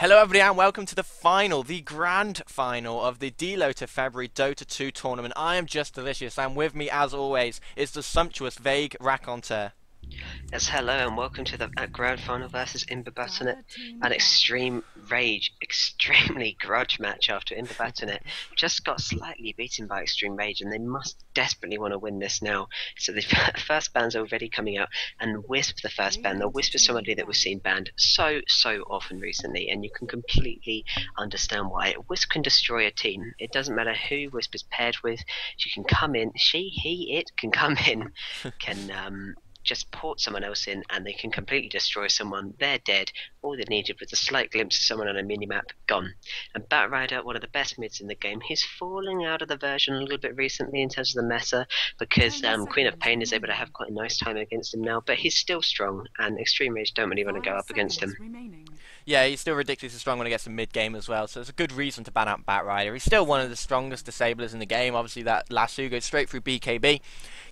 Hello everybody and welcome to the grand final of the DelotA February Dota 2 tournament. I am just delicious and with me as always is the sumptuous Vague Raconteur. Yes, hello and welcome to the Grand Final versus Imba Battlenet. An extreme rage, extremely grudge match after Imba Battlenet just got slightly beaten by Extreme Rage and they must desperately want to win this now. So the first ban's already coming out and Wisp the first ban. Now Wisp is somebody that we've seen banned so often recently and you can completely understand why. Wisp can destroy a team. It doesn't matter who Wisp is paired with. She can come in, it can come in, can just port someone else in and they can completely destroy someone. They're dead. All they needed was a slight glimpse of someone on a minimap, gone. And Batrider, one of the best mids in the game, he's falling out of the version a little bit recently in terms of the meta because Queen of Pain is able to have quite a nice time against him now, but he's still strong and Extreme Rage don't really want to go up against him. Yeah, he's still ridiculously strong when he gets to mid game as well, so it's a good reason to ban out Batrider. He's still one of the strongest disablers in the game. Obviously that lasso goes straight through BKB,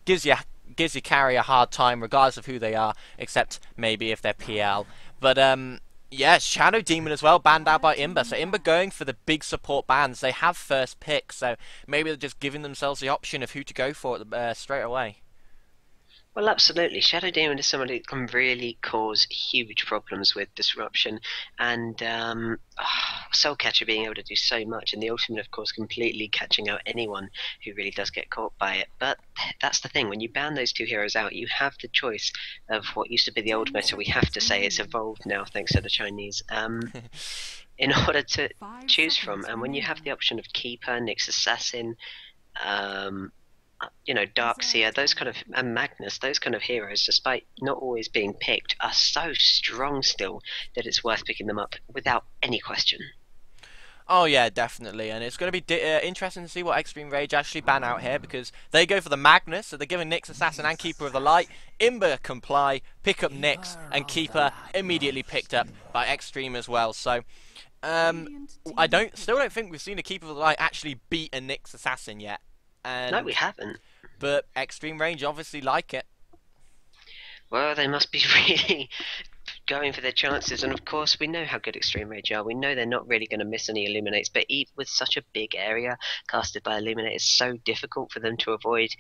gives you carry a hard time regardless of who they are, except maybe if they're PL. But yeah, Shadow Demon as well, banned out by Imba. So Imba going for the big support bans. They have first pick, so maybe they're just giving themselves the option of who to go for straight away. Well, absolutely. Shadow Demon is somebody that can really cause huge problems with disruption, and Soul Catcher being able to do so much, and the ultimate, of course, completely catching out anyone who really does get caught by it. But that's the thing, when you ban those two heroes out, you have the choice of what used to be the old meta. We have to say it's evolved now, thanks to the Chinese. In order to choose from, and when you have the option of Keeper, Nyx Assassin, Darkseer, those kind of, and Magnus, those kind of heroes, despite not always being picked, are so strong still that it's worth picking them up without any question. Oh yeah, definitely, and it's going to be interesting to see what Extreme Rage actually ban out here because they go for the Magnus, so they're giving Nyx Assassin and Keeper of the Light. Imba comply, pick up Nyx, and Keeper immediately picked up by Xtreme as well. So still don't think we've seen a Keeper of the Light actually beat a Nyx Assassin yet. No, we haven't. But Extreme Range obviously like it. Well, they must be really going for their chances, and of course we know how good Extreme Rage are. We know they're not really going to miss any Illuminates, but even with such a big area casted by Illuminate, it's so difficult for them to avoid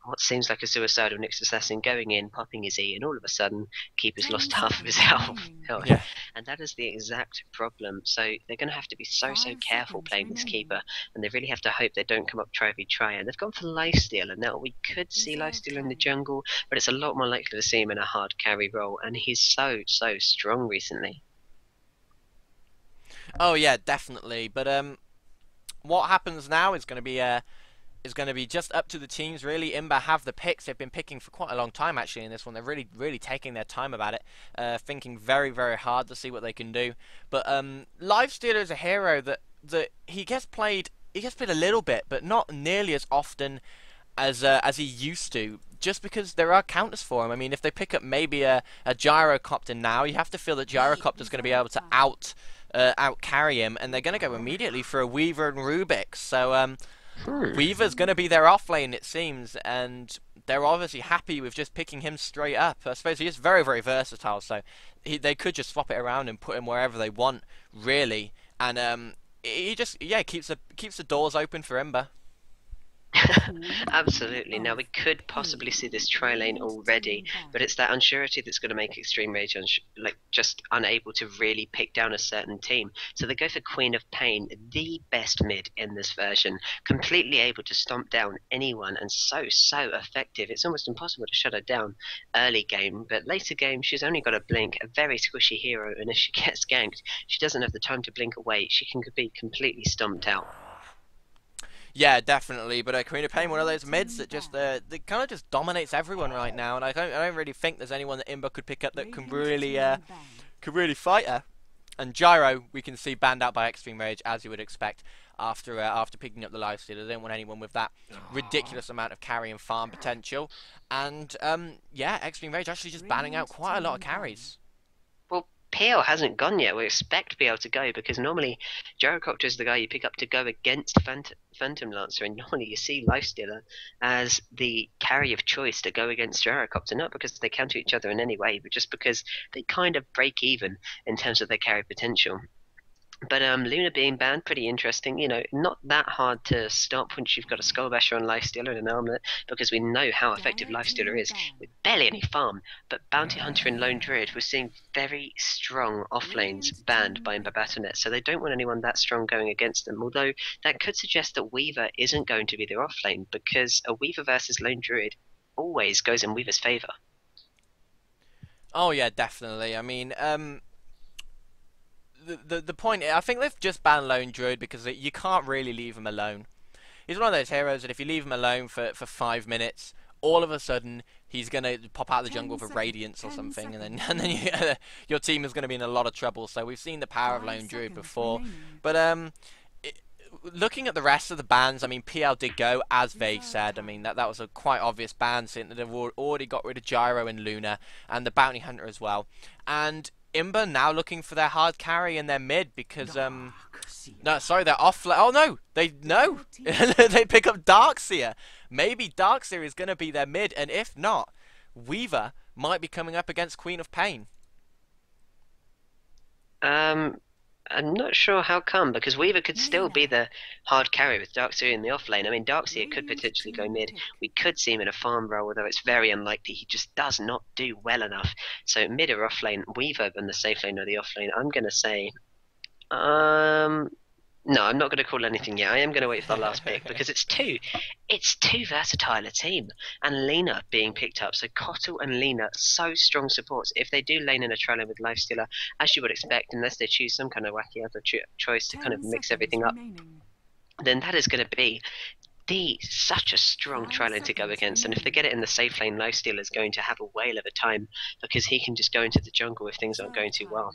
what seems like a suicidal Nyx Assassin going in, popping his E, and all of a sudden Keeper's lost half of his health. Yeah. And that is the exact problem. So they're going to have to be so careful playing this Keeper, and they really have to hope they don't come up try. And they've gone for Lifestealer. Now we could see Lifestealer in the jungle, but it's a lot more likely to see him in a hard carry role, and he's so strong recently. Oh yeah, definitely. But what happens now is going to be just up to the teams really. Imba have the picks. They've been picking for quite a long time actually in this one. They're really taking their time about it, thinking very hard to see what they can do. But Lifestealer is a hero that he gets played a little bit, but not nearly as often as he used to. Just because there are counters for him. I mean, if they pick up maybe a Gyrocopter now, you have to feel that Gyrocopter's going to be able to out carry him, and they're going to go immediately for a Weaver and Rubik. So Weaver's going to be their off lane, it seems, and they're obviously happy with just picking him straight up. I suppose he is very versatile, so they could just swap it around and put him wherever they want, really. And he just keeps the doors open for Ember. Absolutely. Now we could possibly see this tri lane already, but it's that unsurety that's going to make Extreme Rage just unable to really pick down a certain team. So they go for Queen of Pain, the best mid in this version, completely able to stomp down anyone and so effective. It's almost impossible to shut her down early game, but later game she's only got a blink, a very squishy hero, and if she gets ganked, she doesn't have the time to blink away. She can be completely stomped out. Yeah, definitely. But Queen of Pain, one of those mids that just that kind of just dominates everyone right now, and I don't really think there's anyone that Imba could pick up that can really fight her. And Gyro, we can see banned out by Extreme Rage, as you would expect after picking up the Lifestealer. They don't want anyone with that ridiculous amount of carry and farm potential. And yeah, Extreme Rage actually just banning out quite a lot of carries. Well, PL hasn't gone yet. We expect PL to go because normally Gyrocopter is the guy you pick up to go against Phantom Lancer, and normally you see Lifestealer as the carry of choice to go against Gyrocopter, not because they counter each other in any way, but just because they kind of break even in terms of their carry potential. But Luna being banned, pretty interesting. You know, not that hard to stop once you've got a Skull Basher on Lifestealer and an Armlet, because we know how effective Lifestealer is with barely any farm. But Bounty Hunter and Lone Druid, we're seeing very strong off lanes banned by Imba Battlenet, so they don't want anyone that strong going against them. Although that could suggest that Weaver isn't going to be their off lane, because a Weaver versus Lone Druid always goes in Weaver's favour. Oh yeah, definitely. I mean, the point, I think they've just banned Lone Druid because you can't really leave him alone. He's one of those heroes that if you leave him alone for 5 minutes, all of a sudden he's gonna pop out of the jungle for Radiance or something, and then your team is gonna be in a lot of trouble. So we've seen the power of Lone Druid before, but looking at the rest of the bans, I mean, PL did go, as Vage said. I mean, that was a quite obvious ban, since they've already got rid of Gyro and Luna, and the Bounty Hunter as well. And Imba now looking for their hard carry in their mid, because no, sorry, they're off. Oh no, they pick up Darkseer. Maybe Darkseer is going to be their mid, and if not, Weaver might be coming up against Queen of Pain. I'm not sure how come, because Weaver could still be the hard carry with Darkseer in the off lane. I mean, Darkseer could potentially go mid. We could see him in a farm role, although it's very unlikely. He just does not do well enough. So mid or off lane, Weaver in the safe lane or the off lane. I'm going to say, no, I'm not going to call anything yet. I am going to wait for the last pick, because it's too versatile a team. And Lena being picked up, so Kotl and Lena, so strong supports. If they do lane in a trial with Lifestealer, as you would expect, unless they choose some kind of wacky other choice to kind of mix everything up, then that is going to be such a strong trial lane to go against. And if they get it in the safe lane, Lifestealer is going to have a whale of a time, because he can just go into the jungle if things aren't going too well.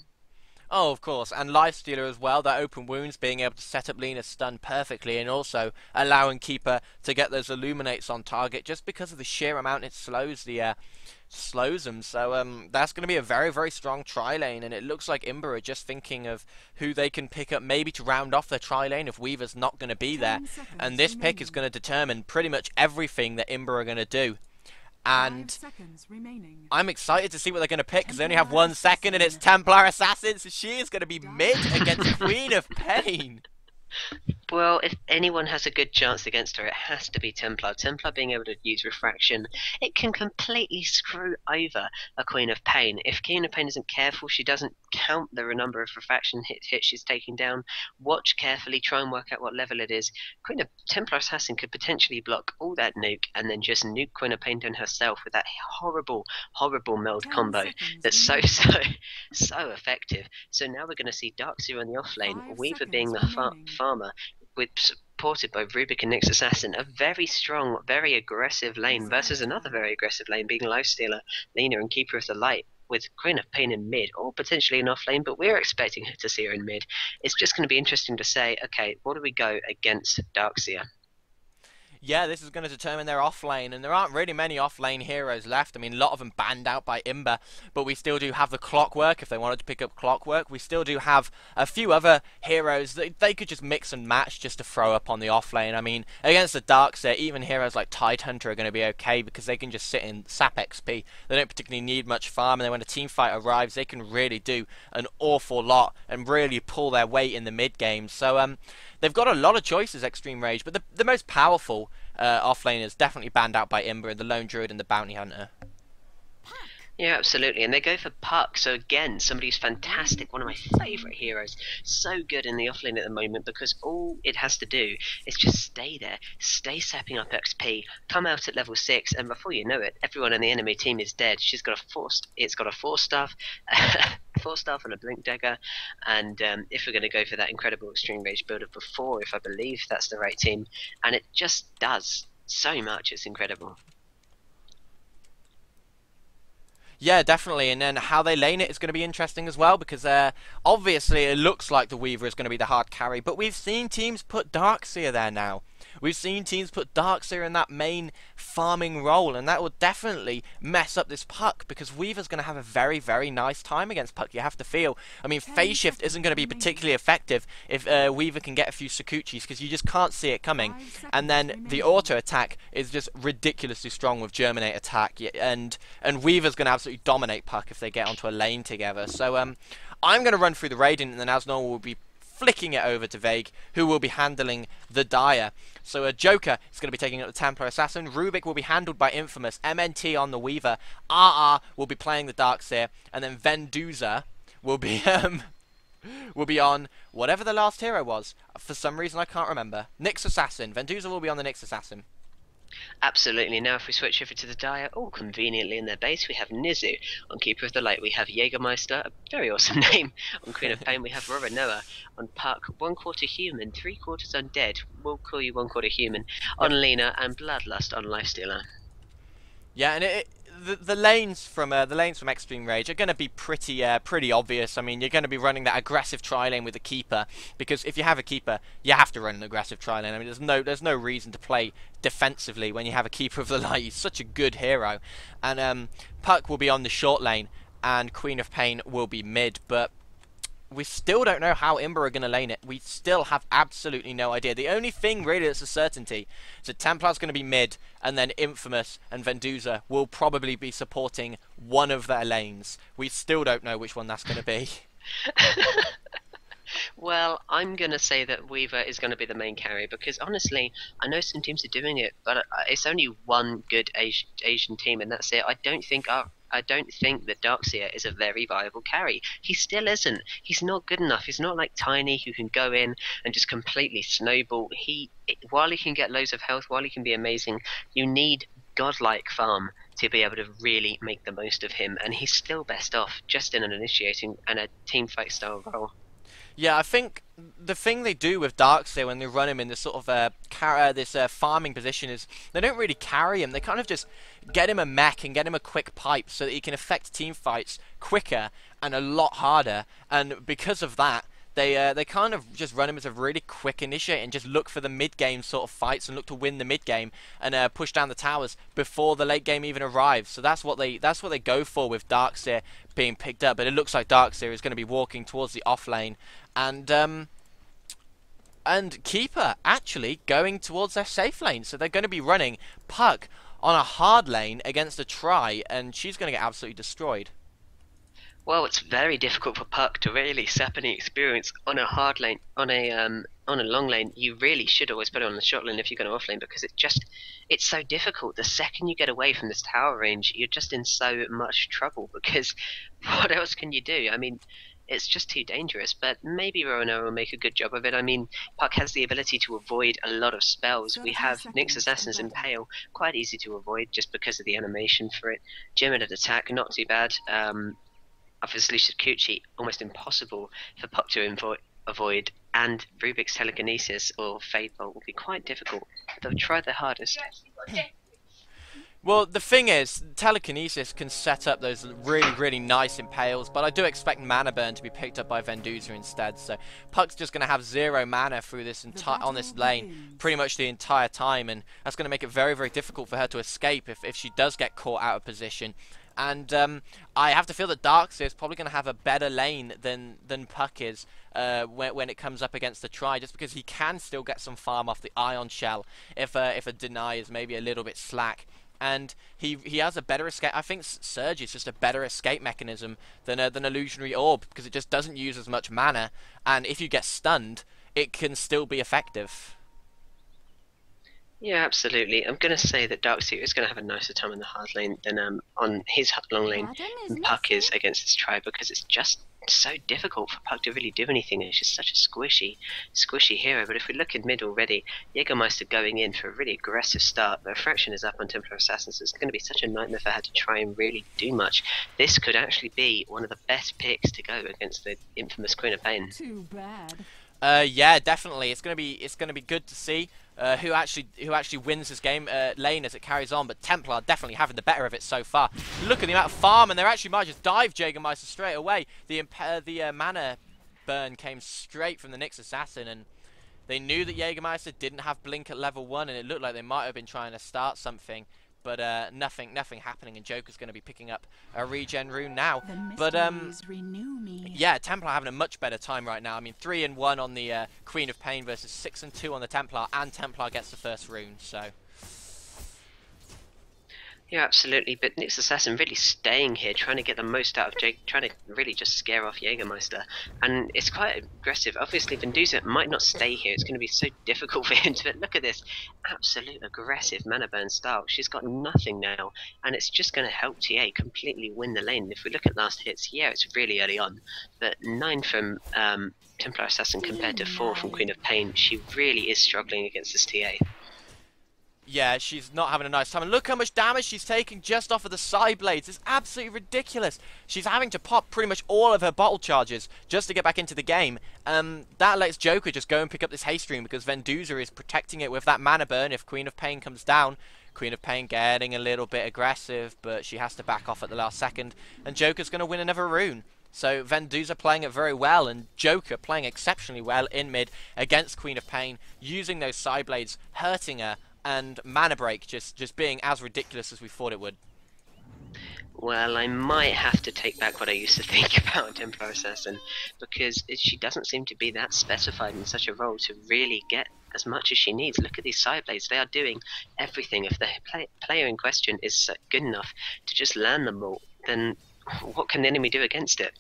Oh, of course, and Lifestealer as well, that open wounds, being able to set up Lena's stun perfectly, and also allowing Keeper to get those Illuminates on target, just because of the sheer amount it slows them. So that's going to be a very, very strong tri-lane, and it looks like Imba are just thinking of who they can pick up maybe to round off their tri-lane if Weaver's not going to be there. And this pick is going to determine pretty much everything that Imba are going to do. And I'm excited to see what they're going to pick, because they only have 1 second, and it's Templar Assassin, so she is going to be mid against Queen of Pain. Well, if anyone has a good chance against her, it has to be Templar. Templar being able to use Refraction, it can completely screw over a Queen of Pain. If Queen of Pain isn't careful, she doesn't count the number of Refraction hits she's taking down. Watch carefully, try and work out what level it is. Templar Assassin could potentially block all that nuke, and then just nuke Queen of Pain down herself with that horrible, horrible meld combo that's so effective. So now we're going to see Darkseer on the off lane, Weaver being the farmer, with supported by Rubik and Nyx Assassin, a very strong, very aggressive lane versus another very aggressive lane being Lifestealer, Lena and Keeper of the Light, with Queen of Pain in mid, or potentially an off lane, but we're expecting her to see her in mid. It's just going to be interesting to say, okay, what do we go against Darkseer? Yeah, this is going to determine their off-lane, and there aren't really many off-lane heroes left. I mean, a lot of them banned out by Imba, but we still do have the Clockwork if they wanted to pick up Clockwork. We still do have a few other heroes that they could just mix and match just to throw up on the off-lane. I mean, against the Darkseer, even heroes like Tidehunter are going to be okay, because they can just sit in sap XP. They don't particularly need much farm, and then when a team fight arrives, they can really do an awful lot and really pull their weight in the mid-game. So, they've got a lot of choices, Xtreme Rage, but the most powerful offlane is definitely banned out by Imba, the Lone Druid and the Bounty Hunter. Yeah, absolutely, and they go for Puck, so again, somebody who's fantastic, one of my favourite heroes, so good in the offlane at the moment, because all it has to do is just stay there, stay sapping up XP, come out at level 6, and before you know it, everyone on the enemy team is dead. It's got a 4-staff, 4-staff and a Blink Dagger, and if we're going to go for that incredible Extreme Rage build of before, if I believe that's the right team, and it just does so much, it's incredible. Yeah, definitely, and then how they lane it is going to be interesting as well, because obviously it looks like the Weaver is going to be the hard carry, but we've seen teams put Darkseer there now. We've seen teams put Darkseer in that main farming role, and that will definitely mess up this Puck, because Weaver's going to have a very, very nice time against Puck, you have to feel. I mean, Phase Shift isn't going to be particularly effective if Weaver can get a few Sakuchis, because you just can't see it coming. And then the auto attack is just ridiculously strong with Germinate attack, and Weaver's going to absolutely dominate Puck if they get onto a lane together. So I'm going to run through the Radiant, and then as normal we'll be flicking it over to Vague, who will be handling the Dire. So Joker is going to be taking up the Templar Assassin. Rubik will be handled by Infamous. MNT on the Weaver. RR will be playing the Darkseer. And then Venduza will be will be on whatever the last hero was. For some reason I can't remember. Nyx Assassin. Venduza will be on the Nyx Assassin. Absolutely. Now if we switch over to the Dire, all conveniently in their base, we have Nizu. On Keeper of the Light we have Jägermeister, a very awesome name. On Queen of Pain we have Roronoa. On Puck, 1/4 human, 3/4 undead. We'll call you 1/4 human. On Lena, and Bloodlust on Lifestealer. Yeah, and the lanes from Xtreme Rage are going to be pretty obvious. I mean, you're going to be running that aggressive tri lane with a keeper, because if you have a keeper, you have to run an aggressive tri lane. I mean, there's no reason to play defensively when you have a Keeper of the Light. He's such a good hero, and Puck will be on the short lane, and Queen of Pain will be mid, but we still don't know how Imba are going to lane it. We still have absolutely no idea. The only thing really that's a certainty is that Templar's going to be mid, and then Infamous and Venduza will probably be supporting one of their lanes. We still don't know which one that's going to be. Well, I'm going to say that Weaver is going to be the main carry, because honestly, I know some teams are doing it, but it's only one good Asian team, and that's it. I don't think that Darkseer is a very viable carry. He still isn't. He's not good enough. He's not like Tiny, who can go in and just completely snowball. While he can get loads of health, while he can be amazing, you need godlike farm to be able to really make the most of him, and he's still best off just in an initiating and a team fight style role. Yeah, I think the thing they do with Darkseer when they run him in this sort of farming position is they don't really carry him. They kind of just get him a mech and get him a quick pipe so that he can affect team fights quicker and a lot harder. And because of that, they kind of just run him as a really quick initiate and just look for the mid-game sort of fights and look to win the mid-game and push down the towers before the late game even arrives. So that's what they go for with Darkseer being picked up. But it looks like Darkseer is going to be walking towards the off lane, and Keeper actually going towards their safe lane. So they're going to be running Puck on a hard lane against a Tri, and she's going to get absolutely destroyed. Well, it's very difficult for Puck to really sap any experience on a hard lane. On a long lane, you really should always put it on the short lane if you're going to off lane, because it's so difficult. The second you get away from this tower range, you're just in so much trouble, because what else can you do? I mean, it's just too dangerous. But maybe Roronoa will make a good job of it. I mean, Puck has the ability to avoid a lot of spells. We have Nyx Assassin's Impale, quite easy to avoid just because of the animation for it. Limited attack, not too bad. Obviously, Shikuchi, almost impossible for Puck to avoid, and Rubik's Telekinesis or Fade Bolt will be quite difficult. They'll try their hardest. Well, the thing is, Telekinesis can set up those really nice impales, but I do expect Mana Burn to be picked up by Venduza instead. So Puck's just going to have 0 mana through this on this lane pretty much the entire time, and that's going to make it very difficult for her to escape if she does get caught out of position. And I have to feel that Darkseer is probably going to have a better lane than Puck is when it comes up against the Tri, just because he can still get some farm off the Ion Shell if a Deny is maybe a little bit slack. And he has a better escape. I think Surge is just a better escape mechanism than Illusionary Orb, because it just doesn't use as much mana, and if you get stunned, it can still be effective. Yeah, absolutely. I'm going to say that Darkseer is going to have a nicer time in the hard lane than on his long lane than Puck is against this Tri, because it's just so difficult for Puck to really do anything. It's just such a squishy hero. But if we look in mid already, Jägermeister going in for a really aggressive start. The Fraction is up on Templar Assassins, so it's going to be such a nightmare for her to try and really do much. This could actually be one of the best picks to go against the infamous Queen of Pain. Too bad. Yeah, definitely. It's gonna be good to see who actually wins this game lane as it carries on. But Templar definitely having the better of it so far. Look at the amount of farm, and they actually might just dive Jägermeister straight away. The mana burn came straight from the Nyx Assassin, and they knew that Jägermeister didn't have blink at level 1, and it looked like they might have been trying to start something. But nothing happening, and Joker's going to be picking up a regen rune now. But yeah, Templar having a much better time right now. I mean, 3-1 on the Queen of Pain versus 6-2 on the Templar, and Templar gets the first rune. So Yeah, absolutely. But Nyx Assassin really staying here, trying to get the most out of Jake, trying to really just scare off Jägermeister. And it's quite aggressive. Obviously, Venduza might not stay here. It's going to be so difficult for him to. But look at this absolute aggressive mana burn style. She's got nothing now. And it's just going to help TA completely win the lane. If we look at last hits, yeah, it's really early on. But 9 from Templar Assassin compared to 4 from Queen of Pain. She really is struggling against this TA. Yeah, she's not having a nice time. And look how much damage she's taking just off of the side blades. It's absolutely ridiculous. She's having to pop pretty much all of her bottle charges just to get back into the game. That lets Joker just go and pick up this Xtreme because Venduza is protecting it with that mana burn if Queen of Pain comes down. Queen of Pain getting a little bit aggressive, but she has to back off at the last second. And Joker's going to win another rune. So Venduza playing it very well, and Joker playing exceptionally well in mid against Queen of Pain, using those side blades, hurting her, and mana break just being as ridiculous as we thought it would. Well, I might have to take back what I used to think about Templar Assassin, because she doesn't seem to be that specified in such a role to really get as much as she needs. Look at these side blades, they are doing everything. If the player in question is good enough to just land them all, then what can the enemy do against it?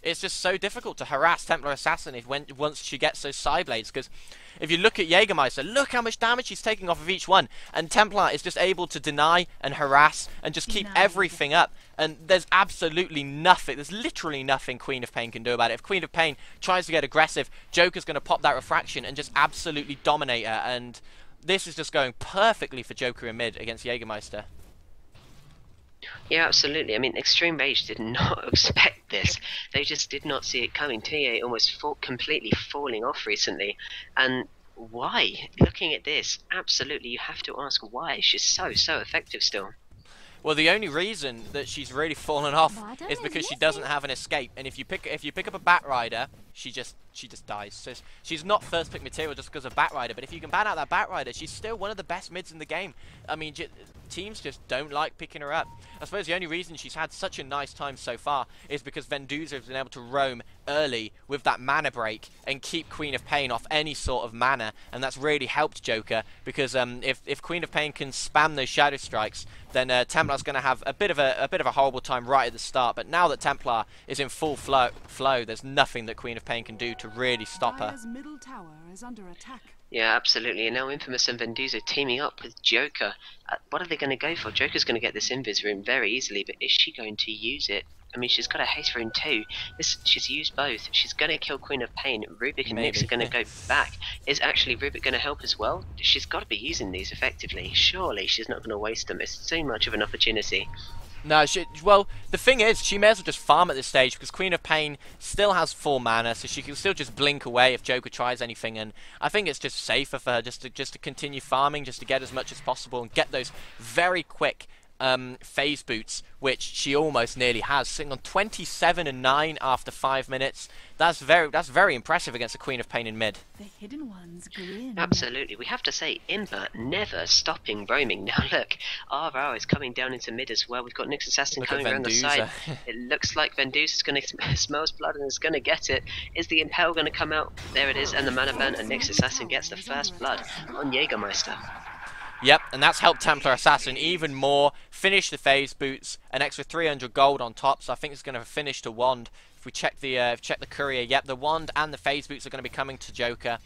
It's just so difficult to harass Templar Assassin once she gets those side blades, because if you look at Jägermeister, look how much damage she's taking off of each one, and Templar is just able to deny and harass and just keep everything up, and there's absolutely nothing, there's literally nothing Queen of Pain can do about it. If Queen of Pain tries to get aggressive, Joker's going to pop that refraction and just absolutely dominate her, and this is just going perfectly for Joker in mid against Jägermeister. Yeah, absolutely. I mean, Xtreme Rage did not expect this. They just did not see it coming. TA almost completely falling off recently. And why? Looking at this, absolutely, you have to ask why. She's so effective still. Well, the only reason that she's really fallen off is because she doesn't have an escape, and if you pick up a Batrider, she just dies. So she's not first pick material just because of Batrider, but if you can ban out that Batrider, she's still one of the best mids in the game. I mean, teams just don't like picking her up. I suppose the only reason she's had such a nice time so far is because Venduza has been able to roam early with that mana break and keep Queen of Pain off any sort of mana, and that's really helped Joker, because if Queen of Pain can spam those Shadow Strikes, then Templar's going to have a bit of a horrible time right at the start. But now that Templar is in full flow, there's nothing that Queen of Pain can do to really stop her. Middle tower is under attack. Yeah, absolutely. And now Infamous and Venduza teaming up with Joker. What are they going to go for? Joker's going to get this Invis rune very easily, but is she going to use it? I mean, she's got a haste rune too. She's used both. She's going to kill Queen of Pain. Rubik and Nyx are going to go back. Is actually Rubik going to help as well? She's got to be using these effectively. Surely she's not going to waste them. It's so much of an opportunity. No, well, the thing is, she may as well just farm at this stage, because Queen of Pain still has full mana, so she can still just blink away if Joker tries anything, and I think it's just safer for her just to continue farming, just to get as much as possible and get those very quick phase boots, which she almost nearly has, sitting on 27 and 9 after 5 minutes. That's very impressive against the Queen of Pain in mid. The hidden ones grin. Absolutely. We have to say, Imba never stopping roaming. Now look, RR is coming down into mid as well. We've got Nyx Assassin coming around the side. It looks like Venduza is going to smells blood and is going to get it. Is the Impel going to come out? There it is, and the mana burn, and Nyx Assassin gets the first blood on Jägermeister. Yep, and that's helped Templar Assassin even more. Finish the phase boots, an extra 300 gold on top, so I think it's going to finish the wand. If we check the courier, yep, the wand and the phase boots are going to be coming to Joker.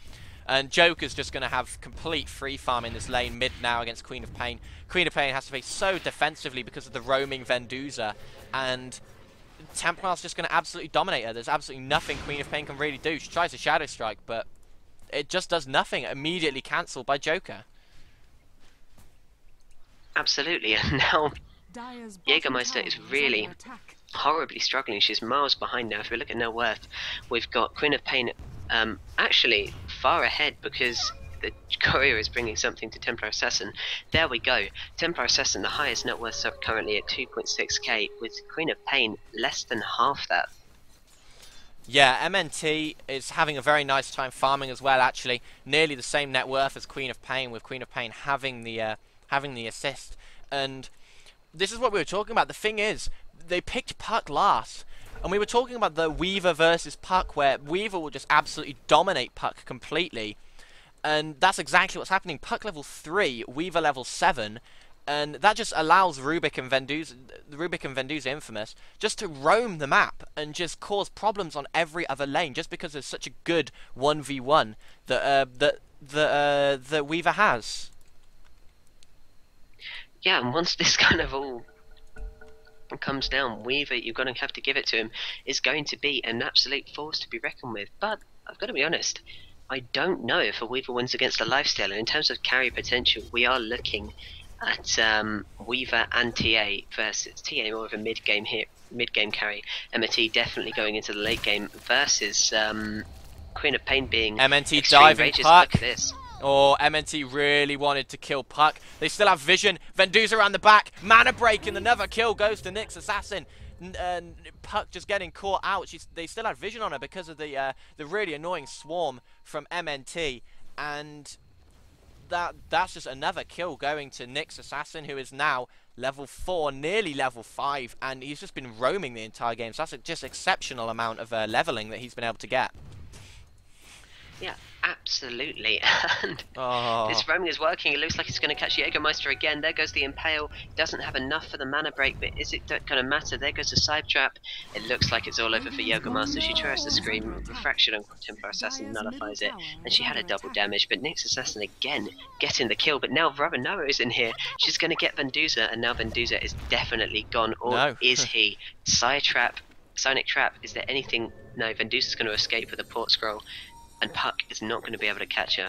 And Joker's just going to have complete free farm in this lane mid now against Queen of Pain. Queen of Pain has to face so defensively because of the roaming Venduza, and Templar's just going to absolutely dominate her. There's absolutely nothing Queen of Pain can really do. She tries a Shadow Strike, but it just does nothing. Immediately cancelled by Joker. Absolutely, and now Jägermeister is really horribly struggling. She's miles behind now. If we look at net worth, we've got Queen of Pain actually far ahead because the courier is bringing something to Templar Assassin. There we go. Templar Assassin, the highest net worth currently at 2.6k, with Queen of Pain less than half that. Yeah, MNT is having a very nice time farming as well, actually. Nearly the same net worth as Queen of Pain, with Queen of Pain having the assist. And this is what we were talking about. The thing is, they picked Puck last, and we were talking about the Weaver versus Puck, where Weaver will just absolutely dominate Puck completely, and that's exactly what's happening. Puck level 3, Weaver level 7, And that just allows Rubik and Venduza Infamous just to roam the map and just cause problems on every other lane, just because there's such a good 1v1 that Weaver has. Yeah, and once this kind of all comes down, Weaver, you're going to have to give it to him, is going to be an absolute force to be reckoned with. But I've got to be honest, I don't know if a Weaver wins against a Lifesteal. And in terms of carry potential, we are looking at Weaver and TA versus TA, more of a mid-game carry. MNT definitely going into the late game versus Queen of Pain being MNT Extreme diving Rages. Puck. Look at this. Oh, MNT really wanted to kill Puck. They still have vision. Venduza around the back. Mana break, and another kill goes to Nyx Assassin. Puck just getting caught out. They still had vision on her because of the really annoying swarm from MNT, and that's just another kill going to Nyx Assassin, who is now level 4, nearly level 5, and he's just been roaming the entire game. So that's a just exceptional amount of leveling that he's been able to get. Yeah, absolutely. And Oh. this roaming is working. It looks like it's going to catch Jägermeister again. There goes the Impale. Doesn't have enough for the mana break, but is it going to matter? There goes the Side Trap. It looks like it's all over for Jägermeister. She tries to scream. Refraction on Templar Assassin nullifies it, and she had a double damage. But Nyx Assassin again getting the kill. But now Rubber Noah is in here. She's going to get Venduza, and now Venduza is definitely gone. Or No. is he? Side Trap, Sonic Trap. Is there anything? No, Venduza's going to escape with a Port Scroll. And Puck is not going to be able to catch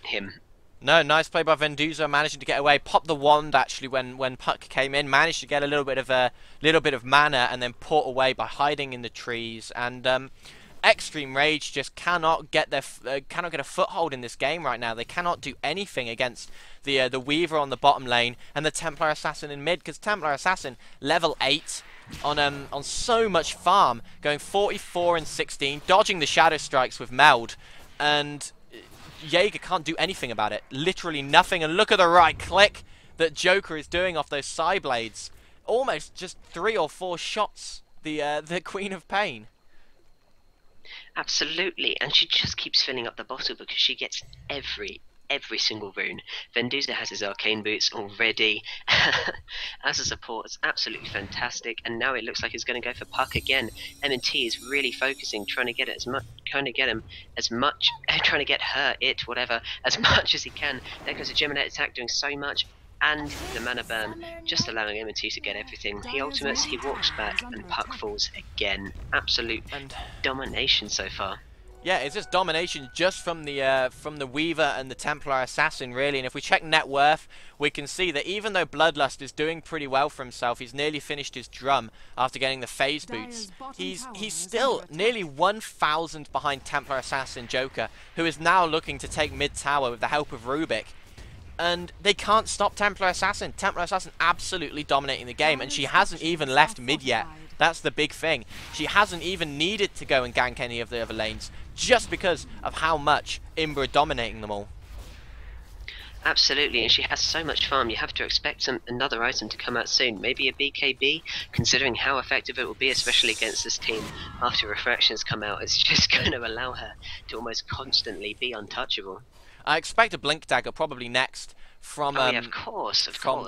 him. No, nice play by Venduza, managing to get away. Popped the wand actually when Puck came in. Managed to get a little bit of mana, and then port away by hiding in the trees. And Xtreme Rage just cannot get a foothold in this game right now. They cannot do anything against the Weaver on the bottom lane and the Templar Assassin in mid, because Templar Assassin level 8. On so much farm, going 44 and 16, dodging the Shadow Strikes with Meld, and Jaeger can't do anything about it. Literally nothing. And look at the right click that Joker is doing off those side blades. Almost just 3 or 4 shots. The Queen of Pain. Absolutely, and she just keeps filling up the bottle because she gets every single rune. Venduza has his arcane boots already. As a support, it's absolutely fantastic. And now it looks like he's going to go for Puck again. M&T is really focusing, trying to get her as much as he can. There goes a Gemini attack, doing so much. And the mana burn, just allowing M&T to get everything. He ultimates, he walks back, and Puck falls again. Absolute domination so far. Yeah, it's just domination just from the Weaver and the Templar Assassin, really. And if we check net worth, we can see that even though Bloodlust is doing pretty well for himself, he's nearly finished his drum after getting the phase boots. He's still nearly 1,000 behind Templar Assassin Joker, who is now looking to take mid tower with the help of Rubik. And they can't stop Templar Assassin. Templar Assassin absolutely dominating the game, and she hasn't even left mid yet. That's the big thing. She hasn't even needed to go and gank any of the other lanes, just because of how much Imba are dominating them all. Absolutely, and she has so much farm. You have to expect another item to come out soon. Maybe a BKB, considering how effective it will be, especially against this team after Refractions come out. It's just going to allow her to almost constantly be untouchable. I expect a Blink Dagger probably next from yeah, of course, from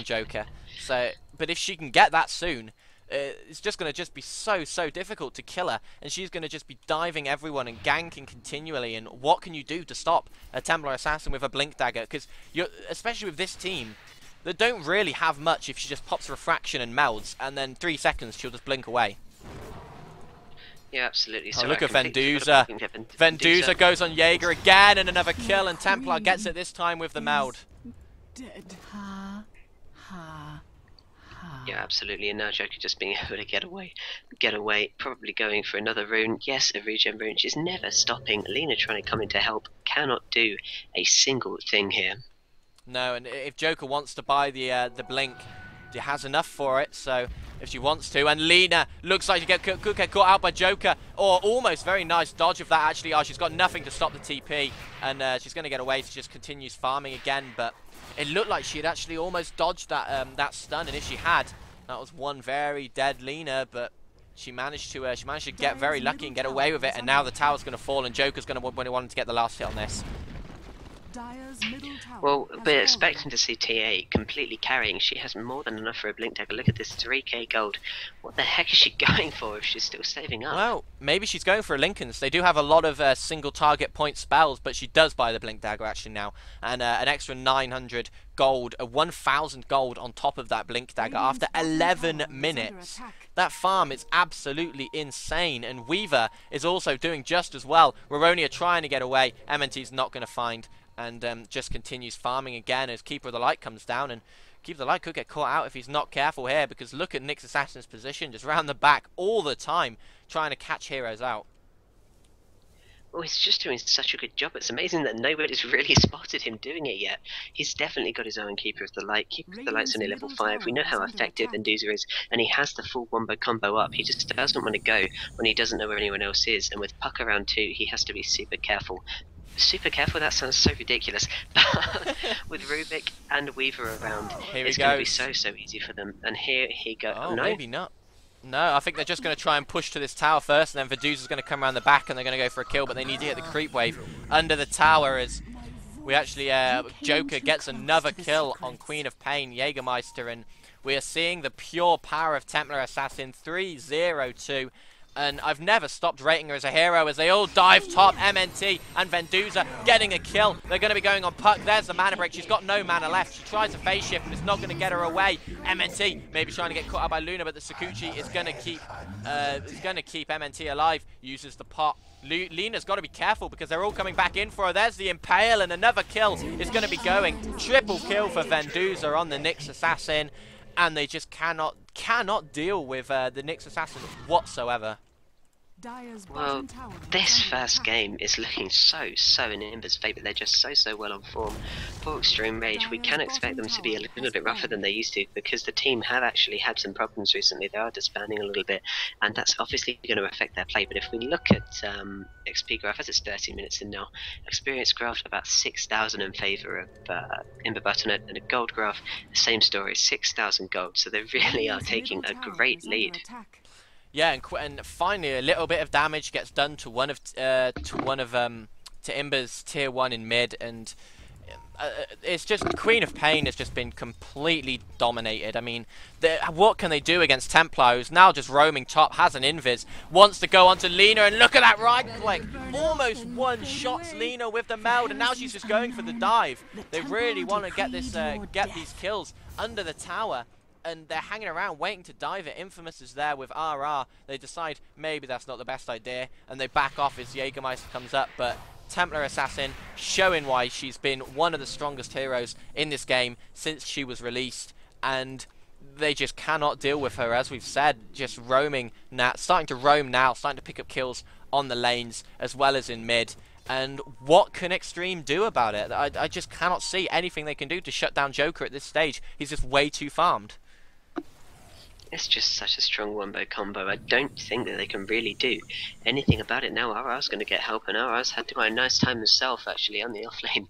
Joker. So, but if she can get that soon, it's just going to be so difficult to kill her, and she's going to just be diving everyone and ganking continually. And what can you do to stop a Templar Assassin with a Blink Dagger? Because especially with this team, they don't really have much. If she just pops Refraction and melds, and then 3 seconds she'll just blink away. Yeah, absolutely. So look at Venduza. Venduza goes on Jaeger again, and another kill, and Templar gets it this time with the meld. Dead. Yeah, absolutely. And now Joker just being able to get away, probably going for another rune. Yes, a regen rune. She's never stopping. Lena trying to come in to help, cannot do a single thing here. No, and if Joker wants to buy the blink, she has enough for it. So if she wants to, and Lena looks like she could get caught out by Joker, or almost very nice dodge of that actually. Oh, she's got nothing to stop the TP, and she's going to get away. She just continues farming again, but it looked like she had actually almost dodged that stun, and if she had, that was one very dead Lena. But she managed to get very lucky and get away with it. And now the tower's going to fall, and Joker's going to want to get the last hit on this. Dire's middle tower Well, has we're fallen. expecting to see TA completely carrying. She has more than enough for a blink dagger. Look at this 3k gold. What the heck is she going for if she's still saving up? Well, maybe she's going for a Lincoln's. They do have a lot of single target point spells, but she does buy the Blink Dagger actually now. And an extra 900 gold, 1,000 gold on top of that Blink Dagger after 11 minutes. That farm is absolutely insane, and Weaver is also doing just as well. Weronia trying to get away. MNT's not going to find, and just continues farming again as Keeper of the Light comes down, and Keeper of the Light could get caught out if he's not careful here, because look at Nyx Assassin's position, just round the back all the time, trying to catch heroes out. Well, he's just doing such a good job. It's amazing that nobody's really spotted him doing it yet. He's definitely got his own Keeper of the Light. Keeper of the Light's only level 5. We know how effective Venduza is, and he has the full wombo combo up. He just doesn't want to go when he doesn't know where anyone else is, and with Puck around too, he has to be super careful. Super careful, that sounds so ridiculous. But with Rubik and Weaver around, it's going to be so easy for them. And here he goes. Oh, no? maybe not. No, I think they're just going to try and push to this tower first, and then Venduza's going to come around the back and they're going to go for a kill, but they need to get the creep wave under the tower as we actually, Joker gets another kill on Queen of Pain, Jägermeister, and we are seeing the pure power of Templar Assassin 3-0-2. And I've never stopped rating her as a hero as they all dive top. MNT and Venduza getting a kill. They're going to be going on Puck. There's the mana break. She's got no mana left. She tries a phase shift, but it's not going to get her away. MNT maybe trying to get caught out by Luna, but the Sakuchi is going to keep MNT alive. Uses the pot. Lena's got to be careful because they're all coming back in for her. There's the Impale, and another kill is going to be going. Triple kill for Venduza on the Nyx Assassin. And they just cannot deal with the Nyx Assassin whatsoever. Well, this first game is looking so in Imba's favour. They're just so well on form. For Xtreme Rage, we can expect them to be a little bit rougher than they used to because the team have actually had some problems recently. They are disbanding a little bit, and that's obviously going to affect their play. But if we look at XP graph, as it's 13 minutes in now, experience graph about 6,000 in favour of Imba Battlenet, and a gold graph, the same story, 6,000 gold. So they really are taking a great lead. Yeah, and finally a little bit of damage gets done to Imba's tier 1 in mid, and it's just Queen of Pain has just been completely dominated. I mean, what can they do against Templar, who's now just roaming top, has an invis, wants to go onto Lena, and look at that right click, almost one-shots Lena with the meld, and now she's just going for the dive. They really want to get these kills under the tower. And they're hanging around waiting to dive it. Infamous is there with RR. They decide maybe that's not the best idea, and they back off as Jägermeister comes up. But Templar Assassin showing why she's been one of the strongest heroes in this game since she was released, and they just cannot deal with her, as we've said, just roaming now, starting to roam now, starting to pick up kills on the lanes as well as in mid. And what can Xtreme do about it? I just cannot see anything they can do to shut down Joker at this stage. He's just way too farmed. It's just such a strong wombo combo. I don't think that they can really do anything about it now. RR's going to get help, and RR's had to do a nice time himself actually on the offlane.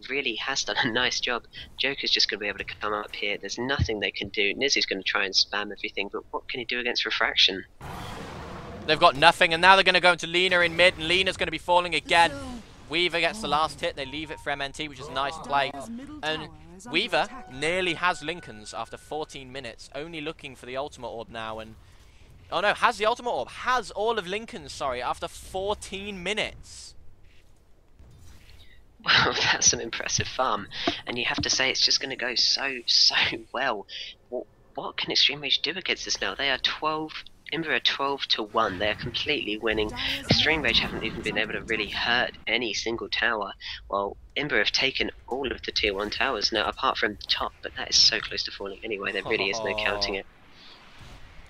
Really has done a nice job. Joker's just going to be able to come up here. There's nothing they can do. Nizzy's going to try and spam everything, but what can he do against Refraction? They've got nothing, and now they're going to go into Lena in mid, and Lena's going to be falling again. Weaver gets the last hit. They leave it for MNT, which is a nice play. And Weaver nearly has Lincoln's after 14 minutes, only looking for the ultimate orb now. And oh no, has the ultimate orb, has all of Lincoln's, sorry, after 14 minutes. Well, that's an impressive farm, and you have to say it's just going to go so well. What can Xtreme Rage do against this now? They are 12. Imba are 12-1. They are completely winning. Xtreme Rage haven't even been able to really hurt any single tower. Well, Imba have taken all of the tier 1 towers now, apart from the top, but that is so close to falling anyway. There really is no counting it.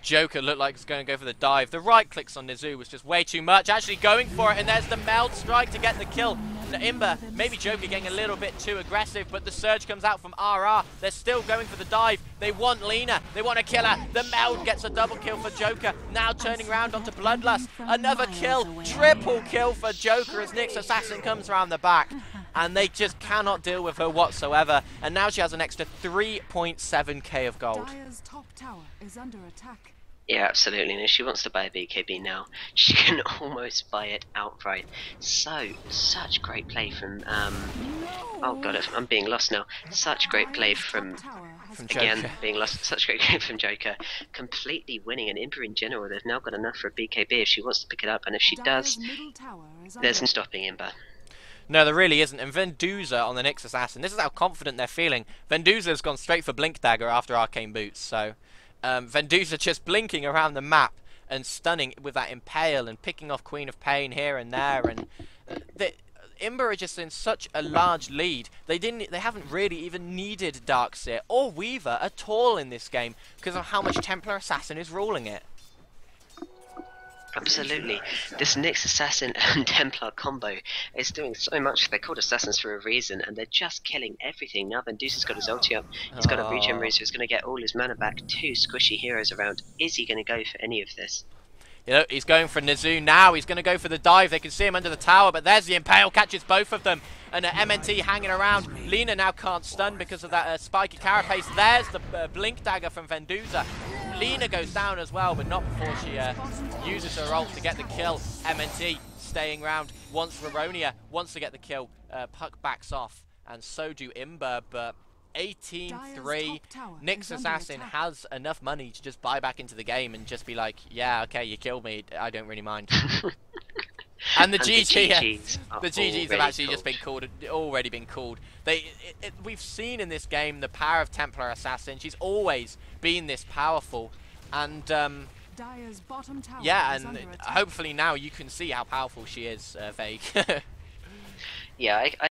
Joker looked like he's going to go for the dive. The right clicks on Nizu was just way too much. Actually going for it, and there's the meld strike to get the kill. The Imba, maybe Joker getting a little bit too aggressive, but the surge comes out from RR. They're still going for the dive. They want Lena. They want to kill her. The meld gets a double kill for Joker. Now turning around onto Bloodlust. Another kill. Triple kill for Joker as Nyx Assassin comes around the back. And they just cannot deal with her whatsoever. And now she has an extra 3.7k of gold. Dire's top tower is under attack. Yeah, absolutely. And if she wants to buy a BKB now, she can almost buy it outright. Such great play from oh god, I'm being lost now. Such great play from again Joker. being lost. Such great play from Joker, completely winning. And Imba in general, they've now got enough for a BKB if she wants to pick it up, and if she does, there's no stopping Imba. No, there really isn't. And Venduza on the Nyx Assassin, this is how confident they're feeling. Venduza's gone straight for Blink Dagger after Arcane Boots, so Venduza just blinking around the map and stunning with that Impale and picking off Queen of Pain here and there. And Imba are just in such a large lead. They haven't really even needed Darkseer or Weaver at all in this game because of how much Templar Assassin is ruling it. Absolutely. This Nyx Assassin and Templar combo is doing so much. They're called Assassins for a reason, and they're just killing everything. Now Vendusa's got his ulti up. He's got a regen raise, so he's going to get all his mana back. Two squishy heroes around. Is he going to go for any of this? You know, he's going for Nizu now. He's going to go for the dive. They can see him under the tower, but there's the Impale. Catches both of them. And MNT hanging around. Lina now can't stun because of that spiky carapace. There's the Blink Dagger from Vendusa. Lina goes down as well, but not before she uses her ult to get the kill. MNT staying around. Wants Raronia, wants to get the kill. Puck backs off, and so do Imba, but 18-3. Nyx Assassin has enough money to just buy back into the game and just be like, yeah, okay, you killed me, I don't really mind. And the GGs have actually just been called, already been called. We've seen in this game the power of Templar Assassin. She's always been this powerful, and yeah, and hopefully now you can see how powerful she is, Vague. Yeah, I